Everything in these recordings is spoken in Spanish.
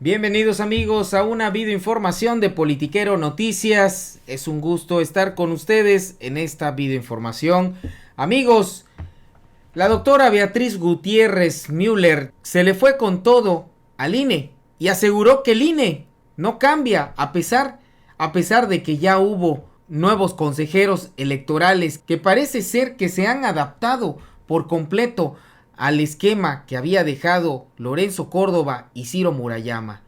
Bienvenidos amigos a una videoinformación de Politiquero Noticias. Es un gusto estar con ustedes en esta videoinformación. Amigos, la doctora Beatriz Gutiérrez Müller se le fue con todo al INE y aseguró que el INE no cambia a pesar de que ya hubo nuevos consejeros electorales que parece ser que se han adaptado por completo al esquema que había dejado Lorenzo Córdoba y Ciro Murayama.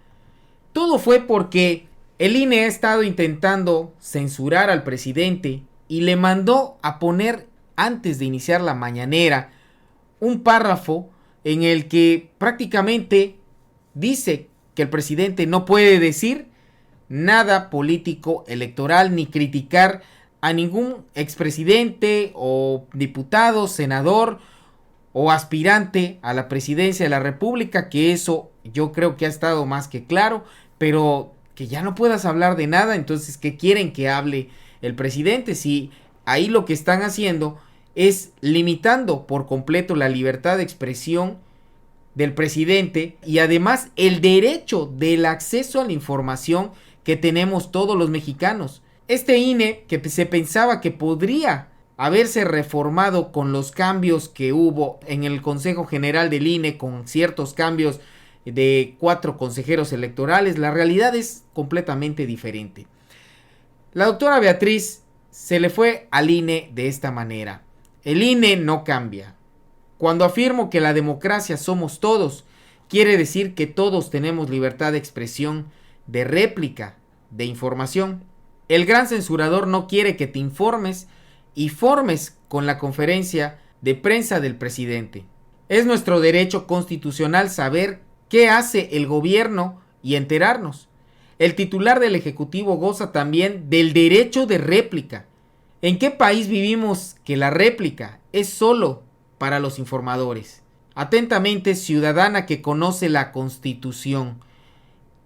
Todo fue porque el INE ha estado intentando censurar al presidente y le mandó a poner antes de iniciar la mañanera un párrafo en el que prácticamente dice que el presidente no puede decir nada político electoral ni criticar a ningún expresidente o diputado, senador o aspirante a la presidencia de la República, que eso yo creo que ha estado más que claro, pero que ya no puedas hablar de nada. Entonces, ¿qué quieren que hable el presidente? Si ahí lo que están haciendo es limitando por completo la libertad de expresión del presidente y además el derecho del acceso a la información que tenemos todos los mexicanos. Este INE que se pensaba que podría haberse reformado con los cambios que hubo en el Consejo General del INE, con ciertos cambios de 4 consejeros electorales, la realidad es completamente diferente. La doctora Beatriz se le fue al INE de esta manera. El INE no cambia. Cuando afirmo que la democracia somos todos, quiere decir que todos tenemos libertad de expresión, de réplica, de información. El gran censurador no quiere que te informes y formes con la conferencia de prensa del presidente. Es nuestro derecho constitucional saber qué hace el gobierno y enterarnos. El titular del Ejecutivo goza también del derecho de réplica. ¿En qué país vivimos que la réplica es solo para los informadores? Atentamente, ciudadana que conoce la Constitución.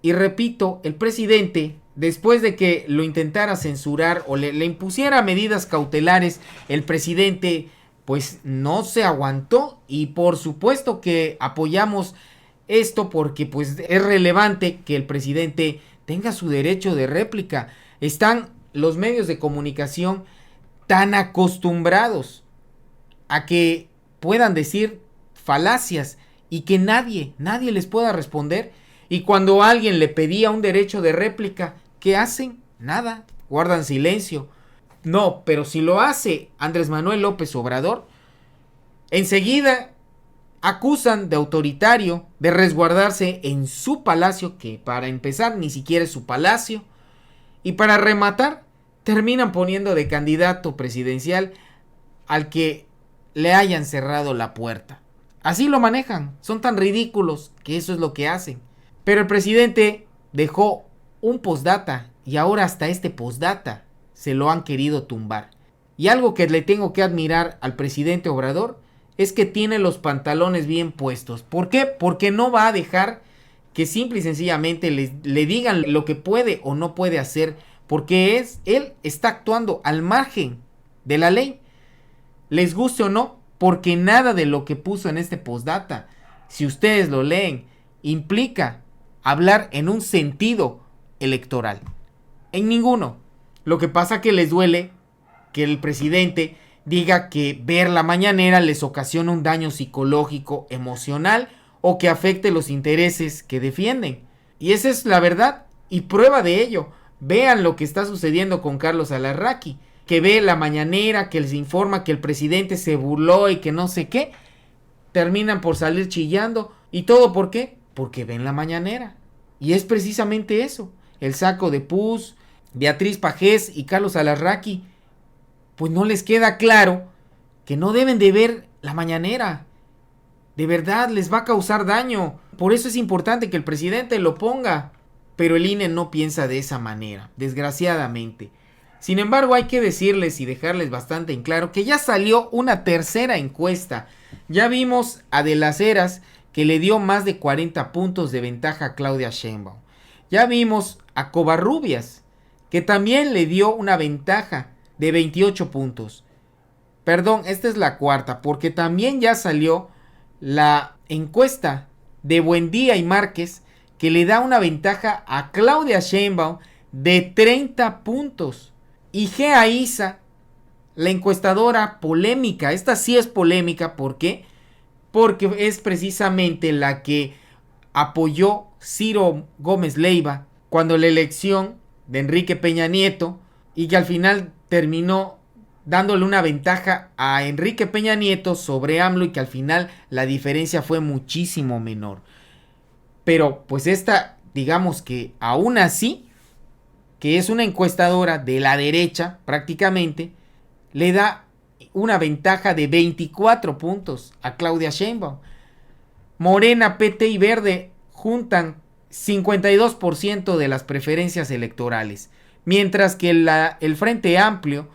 Y repito, el presidente, después de que lo intentara censurar o le impusiera medidas cautelares, el presidente pues no se aguantó y por supuesto que apoyamos esto porque pues es relevante que el presidente tenga su derecho de réplica. Están los medios de comunicación tan acostumbrados a que puedan decir falacias y que nadie les pueda responder. Y cuando alguien le pedía un derecho de réplica, ¿qué hacen? Nada, guardan silencio. No, pero si lo hace Andrés Manuel López Obrador, enseguida acusan de autoritario, de resguardarse en su palacio, que para empezar ni siquiera es su palacio, y para rematar, terminan poniendo de candidato presidencial al que le hayan cerrado la puerta. Así lo manejan, son tan ridículos que eso es lo que hacen. Pero el presidente dejó un postdata y ahora hasta este postdata se lo han querido tumbar. Y algo que le tengo que admirar al presidente Obrador es que tiene los pantalones bien puestos. ¿Por qué? Porque no va a dejar que simple y sencillamente le digan lo que puede o no puede hacer, porque él está actuando al margen de la ley. Les guste o no, porque nada de lo que puso en este postdata, si ustedes lo leen, implica hablar en un sentido electoral. En ninguno. Lo que pasa que les duele que el presidente diga que ver la mañanera les ocasiona un daño psicológico, emocional o que afecte los intereses que defienden. Y esa es la verdad y prueba de ello. Vean lo que está sucediendo con Carlos Alarraqui, que ve la mañanera, que les informa que el presidente se burló y que no sé qué. Terminan por salir chillando. ¿Y todo por qué? Porque ven la mañanera. Y es precisamente eso. El saco de pus, Beatriz Pajés y Carlos Alarraqui, pues no les queda claro que no deben de ver la mañanera. De verdad les va a causar daño. Por eso es importante que el presidente lo ponga. Pero el INE no piensa de esa manera, desgraciadamente. Sin embargo, hay que decirles y dejarles bastante en claro que ya salió una tercera encuesta. Ya vimos a De las Heras, que le dio más de 40 puntos de ventaja a Claudia Sheinbaum. Ya vimos a Covarrubias, que también le dio una ventaja de 28 puntos. Perdón, esta es la cuarta, porque también ya salió la encuesta de Buendía y Márquez, que le da una ventaja a Claudia Sheinbaum de 30 puntos. Y Gea Isa, la encuestadora polémica, esta sí es polémica, ¿por qué? Porque es precisamente la que apoyó Ciro Gómez Leiva cuando la elección de Enrique Peña Nieto, y que al final terminó dándole una ventaja a Enrique Peña Nieto sobre AMLO, y que al final la diferencia fue muchísimo menor. Pero pues esta, digamos que aún así, que es una encuestadora de la derecha prácticamente, le da una ventaja de 24 puntos a Claudia Sheinbaum. Morena, PT y Verde juntan 52% de las preferencias electorales, mientras que el Frente Amplio,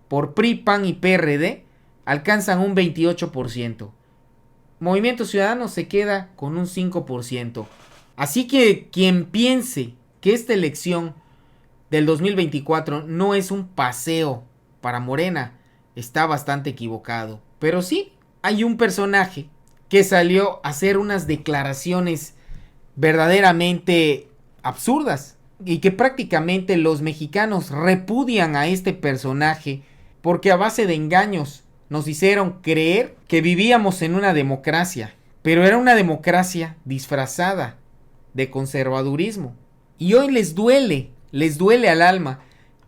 por PRI, PAN y PRD, alcanzan un 28%. Movimiento Ciudadano se queda con un 5%. Así que quien piense que esta elección del 2024 no es un paseo para Morena, está bastante equivocado. Pero sí, hay un personaje que salió a hacer unas declaraciones verdaderamente absurdas y que prácticamente los mexicanos repudian a este personaje, porque a base de engaños nos hicieron creer que vivíamos en una democracia, pero era una democracia disfrazada de conservadurismo. Y hoy les duele al alma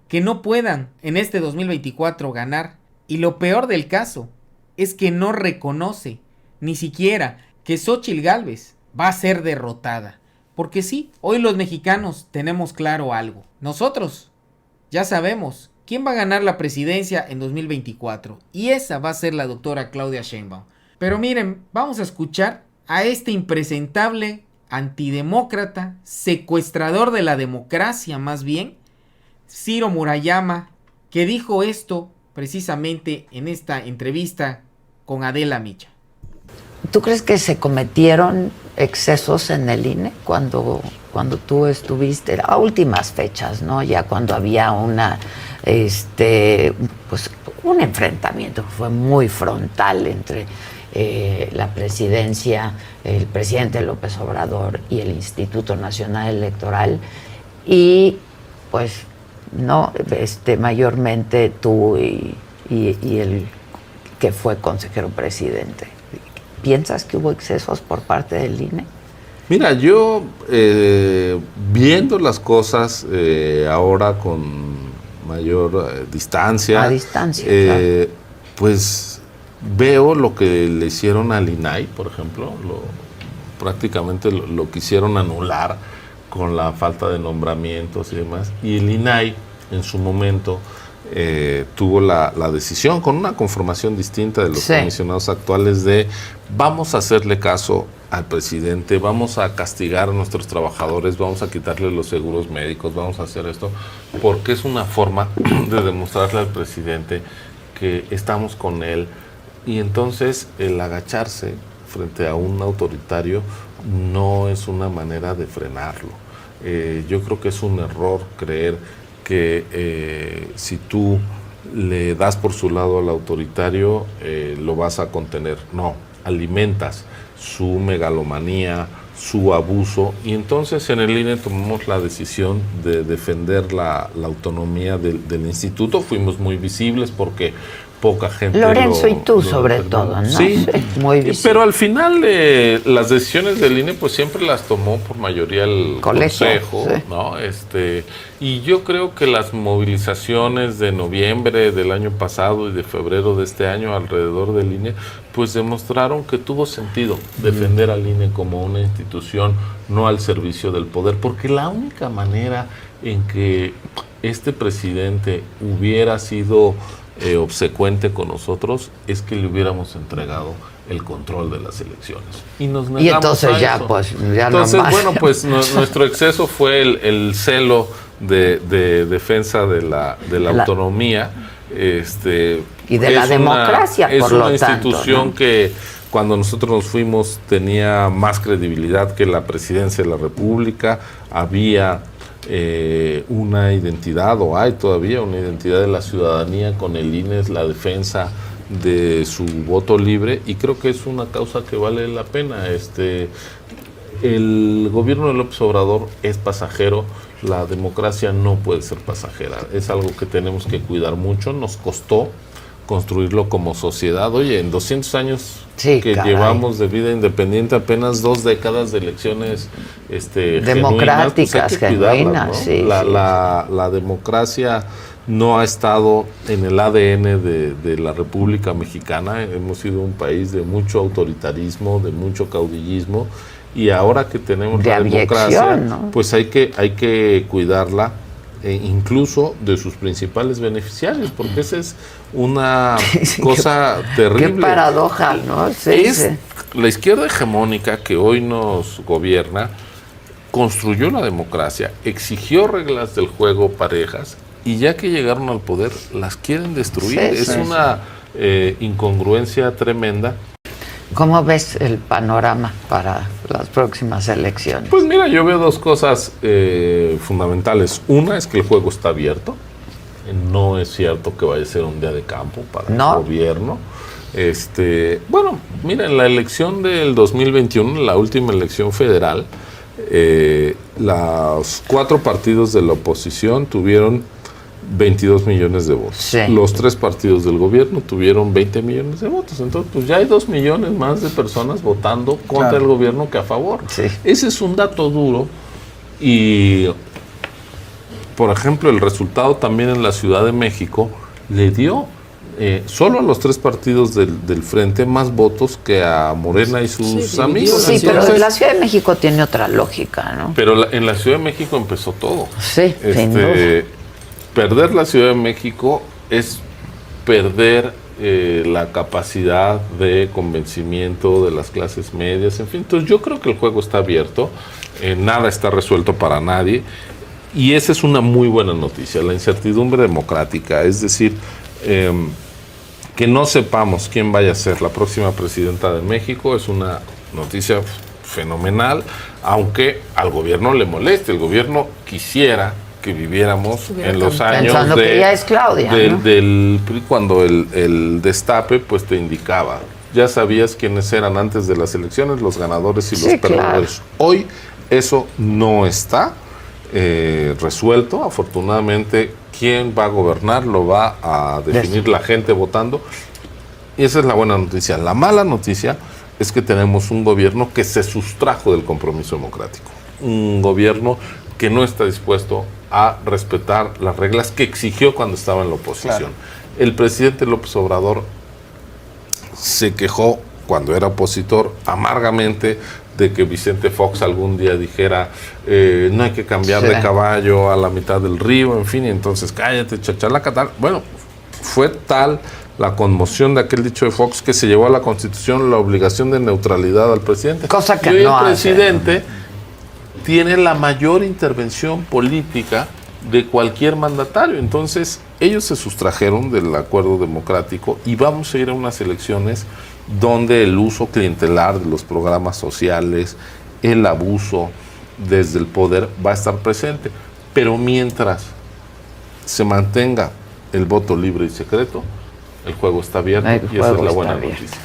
que no puedan en este 2024 ganar. Y lo peor del caso es que no reconoce ni siquiera que Xóchitl Gálvez va a ser derrotada. Porque sí, hoy los mexicanos tenemos claro algo. Nosotros ya sabemos quién va a ganar la presidencia en 2024. Y esa va a ser la doctora Claudia Sheinbaum. Pero miren, vamos a escuchar a este impresentable antidemócrata, secuestrador de la democracia más bien, Ciro Murayama, que dijo esto precisamente en esta entrevista con Adela Micha. ¿Tú crees que se cometieron excesos en el INE cuando tú estuviste a últimas fechas, ¿no? Ya cuando había pues un enfrentamiento que fue muy frontal entre la presidencia, el presidente López Obrador y el Instituto Nacional Electoral, y pues no, mayormente tú y el que fue consejero presidente? ¿Piensas que hubo excesos por parte del INE? Mira, yo viendo las cosas ahora con mayor distancia, a distancia, claro, pues veo lo que le hicieron al INAI, por ejemplo, prácticamente lo quisieron anular con la falta de nombramientos y demás, y el INAI en su momento tuvo la decisión, con una conformación distinta de los comisionados actuales, de vamos a hacerle caso al presidente, vamos a castigar a nuestros trabajadores, vamos a quitarle los seguros médicos, vamos a hacer esto, porque es una forma de demostrarle al presidente que estamos con él. Y entonces el agacharse frente a un autoritario no es una manera de frenarlo. Yo creo que es un error creer que si tú le das por su lado al autoritario, lo vas a contener. No, alimentas su megalomanía, su abuso, y entonces en el INE tomamos la decisión de defender la autonomía del instituto. Fuimos muy visibles porque poca gente Lorenzo y tú sobre todo, ¿no? Sí, muy visible. Pero al final las decisiones del INE pues siempre las tomó por mayoría el Consejo, sí, ¿no? Y yo creo que las movilizaciones de noviembre del año pasado y de febrero de este año alrededor del INE pues demostraron que tuvo sentido defender al INE como una institución, no al servicio del poder, porque la única manera en que este presidente hubiera sido obsecuente con nosotros es que le hubiéramos entregado el control de las elecciones. Y nos negamos. Y entonces a ya, eso. pues, ya entonces, no más. bueno, pues nuestro exceso fue el celo de defensa de la autonomía. Y de la democracia, por lo tanto. Es una institución, ¿no?, que cuando nosotros nos fuimos tenía más credibilidad que la presidencia de la República. Había una identidad, o hay todavía una identidad de la ciudadanía con el INE, es la defensa de su voto libre, y creo que es una causa que vale la pena. el gobierno de López Obrador es pasajero, la democracia no puede ser pasajera, es algo que tenemos que cuidar mucho, nos costó construirlo como sociedad. Oye, en 200 años llevamos de vida independiente, apenas 2 décadas de elecciones democráticas, genuinas, pues hay que cuidarlas, ¿no? Sí, la democracia no ha estado en el ADN de la República Mexicana. Hemos sido un país de mucho autoritarismo, de mucho caudillismo, y ahora que tenemos la democracia, ¿no? Pues hay que cuidarla, incluso de sus principales beneficiarios, porque esa es una cosa terrible. Qué paradoja, ¿no? La izquierda hegemónica que hoy nos gobierna construyó la democracia, exigió reglas del juego parejas, y ya que llegaron al poder, las quieren destruir. Es una incongruencia tremenda. ¿Cómo ves el panorama para las próximas elecciones? Pues mira, yo veo 2 cosas fundamentales. Una es que el juego está abierto. No es cierto que vaya a ser un día de campo para el gobierno. Bueno, mira, en la elección del 2021, la última elección federal, los 4 partidos de la oposición tuvieron 22 millones de votos. Sí. Los 3 partidos del gobierno tuvieron 20 millones de votos. Entonces, pues ya hay 2 millones más de personas votando contra el gobierno que a favor. Sí. Ese es un dato duro. Y, por ejemplo, el resultado también en la Ciudad de México le dio solo a los 3 partidos del Frente más votos que a Morena y sus amigos. Sí, pero la Ciudad de México tiene otra lógica, ¿no? Pero en la Ciudad de México empezó todo. Sí, sin duda. Perder la Ciudad de México es perder la capacidad de convencimiento de las clases medias, en fin. Entonces yo creo que el juego está abierto, nada está resuelto para nadie, y esa es una muy buena noticia, la incertidumbre democrática, es decir, que no sepamos quién vaya a ser la próxima presidenta de México es una noticia fenomenal, aunque al gobierno le moleste. El gobierno quisiera que viviéramos en los años que ya es Claudia, ¿no? del PRI, cuando el destape pues te indicaba, ya sabías quiénes eran antes de las elecciones, los ganadores y los perdedores. Claro. Hoy eso no está resuelto. Afortunadamente, quién va a gobernar lo va a definir la gente votando, y esa es la buena noticia. La mala noticia es que tenemos un gobierno que se sustrajo del compromiso democrático, un gobierno que no está dispuesto a respetar las reglas que exigió cuando estaba en la oposición. Claro. El presidente López Obrador se quejó cuando era opositor amargamente de que Vicente Fox algún día dijera no hay que cambiar de caballo a la mitad del río, en fin, y entonces cállate, chachalaca, tal. Bueno, fue tal la conmoción de aquel dicho de Fox que se llevó a la Constitución la obligación de neutralidad al presidente. Cosa que y hoy no el presidente tiene la mayor intervención política de cualquier mandatario. Entonces, ellos se sustrajeron del acuerdo democrático y vamos a ir a unas elecciones donde el uso clientelar de los programas sociales, el abuso desde el poder va a estar presente. Pero mientras se mantenga el voto libre y secreto, el juego está abierto, y esa es la buena noticia.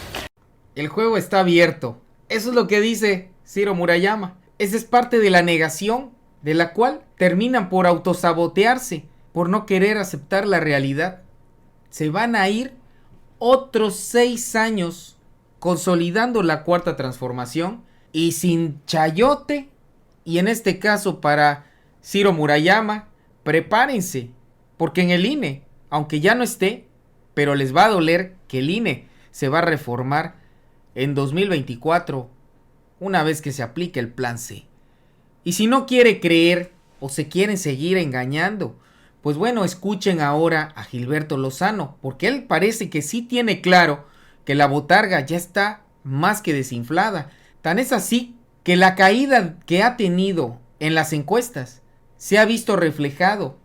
El juego está abierto. Eso es lo que dice Ciro Murayama. Esa es parte de la negación, de la cual terminan por autosabotearse, por no querer aceptar la realidad. Se van a ir otros 6 años consolidando la cuarta transformación, y sin chayote, y en este caso para Ciro Murayama, prepárense, porque en el INE, aunque ya no esté, pero les va a doler que el INE se va a reformar en 2024, una vez que se aplique el plan C. Y si no quiere creer o se quieren seguir engañando, pues bueno, escuchen ahora a Gilberto Lozano, porque él parece que sí tiene claro que la botarga ya está más que desinflada. Tan es así que la caída que ha tenido en las encuestas se ha visto reflejado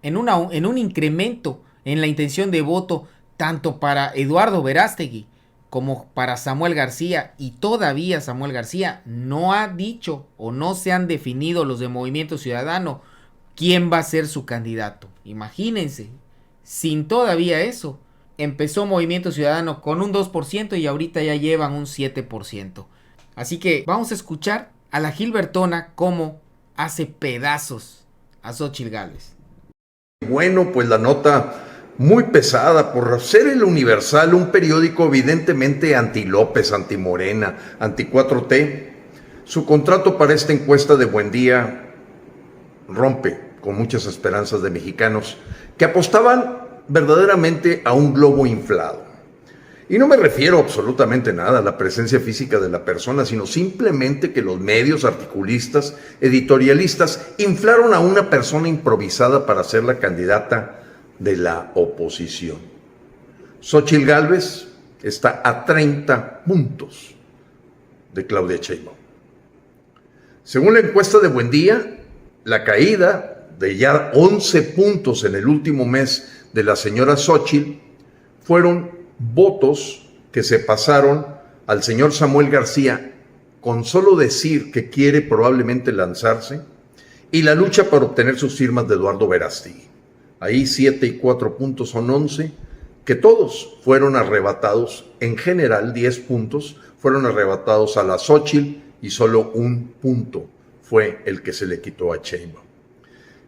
en un incremento en la intención de voto tanto para Eduardo Verástegui como para Samuel García, y todavía Samuel García no ha dicho o no se han definido los de Movimiento Ciudadano quién va a ser su candidato. Imagínense, sin todavía eso, empezó Movimiento Ciudadano con un 2% y ahorita ya llevan un 7%. Así que vamos a escuchar a la Gilbertona cómo hace pedazos a Xóchitl Gálvez. Bueno, pues la nota muy pesada por ser el Universal, un periódico evidentemente anti-López, anti-Morena, anti-4T. Su contrato para esta encuesta de Buen Día rompe con muchas esperanzas de mexicanos que apostaban verdaderamente a un globo inflado. Y no me refiero absolutamente nada a la presencia física de la persona, sino simplemente que los medios, articulistas, editorialistas inflaron a una persona improvisada para ser la candidata de la oposición. Xóchitl Gálvez está a 30 puntos de Claudia Sheinbaum. Según la encuesta de Buen Día, la caída de ya 11 puntos en el último mes de la señora Xóchitl fueron votos que se pasaron al señor Samuel García con solo decir que quiere probablemente lanzarse y la lucha para obtener sus firmas de Eduardo Verástegui. Ahí 7 y 4 puntos son 11, que todos fueron arrebatados, en general 10 puntos fueron arrebatados a la Xóchitl y solo 1 punto fue el que se le quitó a Sheinbaum.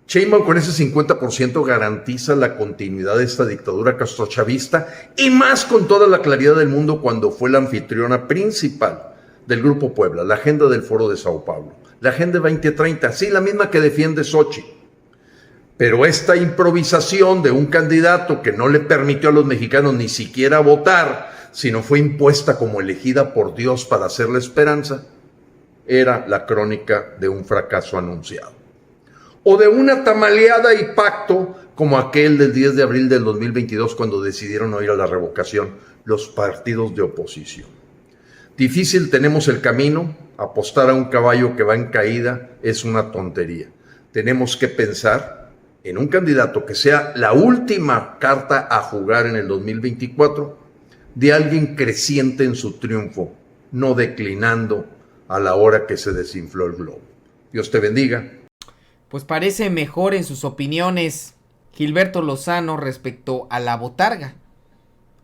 Sheinbaum con ese 50% garantiza la continuidad de esta dictadura castrochavista y más con toda la claridad del mundo cuando fue la anfitriona principal del Grupo Puebla, la agenda del Foro de Sao Paulo, la Agenda 2030, sí, la misma que defiende Xóchitl. Pero esta improvisación de un candidato que no le permitió a los mexicanos ni siquiera votar, sino fue impuesta como elegida por Dios para hacer la esperanza, era la crónica de un fracaso anunciado. O de una tamaleada y pacto como aquel del 10 de abril del 2022 cuando decidieron no ir a la revocación los partidos de oposición. Difícil tenemos el camino, apostar a un caballo que va en caída es una tontería. Tenemos que pensar en un candidato que sea la última carta a jugar en el 2024 de alguien creciente en su triunfo, no declinando a la hora que se desinfló el globo. Dios te bendiga. Pues parece mejor en sus opiniones Gilberto Lozano respecto a la botarga.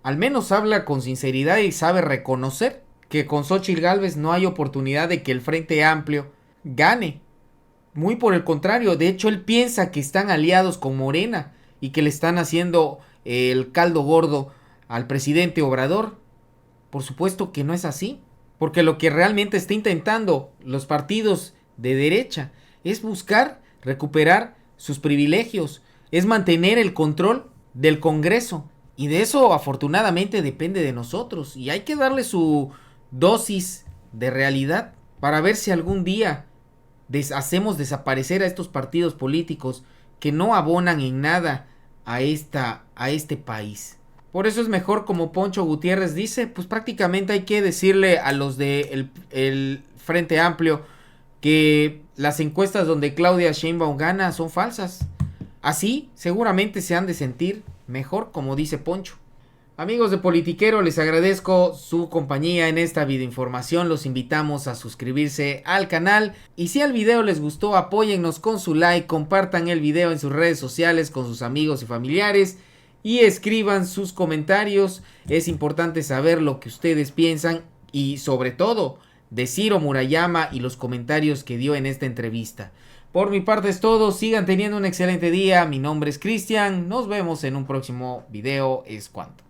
Al menos habla con sinceridad y sabe reconocer que con Xóchitl Gálvez no hay oportunidad de que el Frente Amplio gane. Muy por el contrario, de hecho él piensa que están aliados con Morena y que le están haciendo el caldo gordo al presidente Obrador. Por supuesto que no es así, porque lo que realmente está intentando los partidos de derecha es buscar recuperar sus privilegios, es mantener el control del Congreso, y de eso afortunadamente depende de nosotros, y hay que darle su dosis de realidad para ver si algún día hacemos desaparecer a estos partidos políticos que no abonan en nada a este país. Por eso es mejor, como Poncho Gutiérrez dice, pues prácticamente hay que decirle a los de el Frente Amplio que las encuestas donde Claudia Sheinbaum gana son falsas. Así seguramente se han de sentir mejor, como dice Poncho. Amigos de Politiquero, les agradezco su compañía en esta videoinformación. Los invitamos a suscribirse al canal. Y si el video les gustó, apóyennos con su like, compartan el video en sus redes sociales con sus amigos y familiares. Y escriban sus comentarios. Es importante saber lo que ustedes piensan y sobre todo de Ciro Murayama y los comentarios que dio en esta entrevista. Por mi parte es todo, sigan teniendo un excelente día, mi nombre es Cristian, nos vemos en un próximo video, es cuanto.